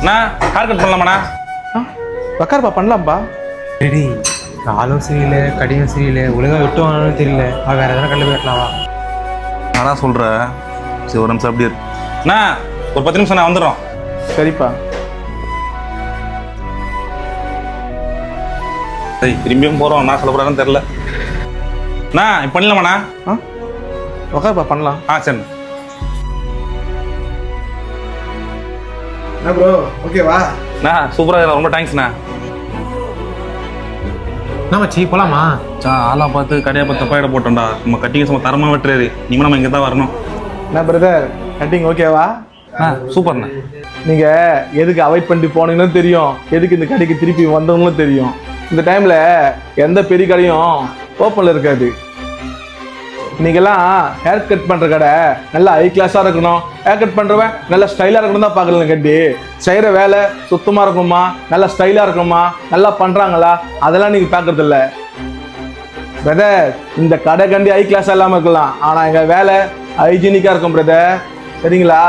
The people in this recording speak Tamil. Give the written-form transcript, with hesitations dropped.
அண்ணா ஹேர் கட் பண்ணலாமாண்ணா? உக்காருப்பா பண்ணலாம்ப்பா. ரெடி காலும் சரியில்லை கடியும் சரியில்லை ஒழுங்காக விட்டு வாங்கணும்னு தெரியல. வேற எதனா கல்ல போயிடலாமா? நான் சொல்கிறேன். சரி ஒரு நிமிஷம் அப்படியே அண்ணா ஒரு 10 நிமிஷம் நான் வந்துடுறோம். சரிப்பா. சரி திரும்பியும் போகிறோம். நான் சொல்ல போகிறான்னு தெரில. அண்ணா இப்போ பண்ணலாமாண்ணா? உக்காருப்பா பண்ணலாம். சரி. என்ன ப்ரோ ஓகேவா? அண்ணா சூப்பராக ரொம்ப தேங்க்ஸ்ண்ணா. என்ன மச்சி போலாமா? ஆளாக பார்த்து கடையை பார்த்து தப்பாயிட போட்டோம்டா. நம்ம கட்டிங்க சும்மா தரமாக வெட்டுறாரு. நீங்களும் நம்ம இங்கே தான் வரணும். என்ன பிரதர் கட்டிங் ஓகேவா? சூப்பர்ண்ணா. நீங்கள் எதுக்கு அவாய்ட் பண்ணிட்டு போனீங்கன்னு தெரியும், எதுக்கு இந்த கடைக்கு திருப்பி வந்தவங்களும் தெரியும். இந்த டைமில் எந்த பெரிய கடையும் ஓப்பனில் இருக்காது. நீங்கள்லாம் ஹேர் கட் பண்ணுற கடை நல்லா ஹை கிளாஸாக இருக்கணும், ஹேர் கட் பண்ணுறவன் நல்லா ஸ்டைலாக இருக்கணும் தான் பார்க்கலங்க. கட்டி செய்கிற வேலை சுத்தமாக இருக்கணுமா, நல்லா ஸ்டைலாக இருக்கணுமா, நல்லா பண்ணுறாங்களா, அதெல்லாம் நீங்கள் பார்க்குறது இல்லை. பிரதர் இந்த கடை கண்டி ஹை கிளாஸாக இல்லாமல் இருக்கலாம், ஆனால் எங்கள் வேலை ஹைஜீனிக்காக இருக்கும் பிரதர். சரிங்களா?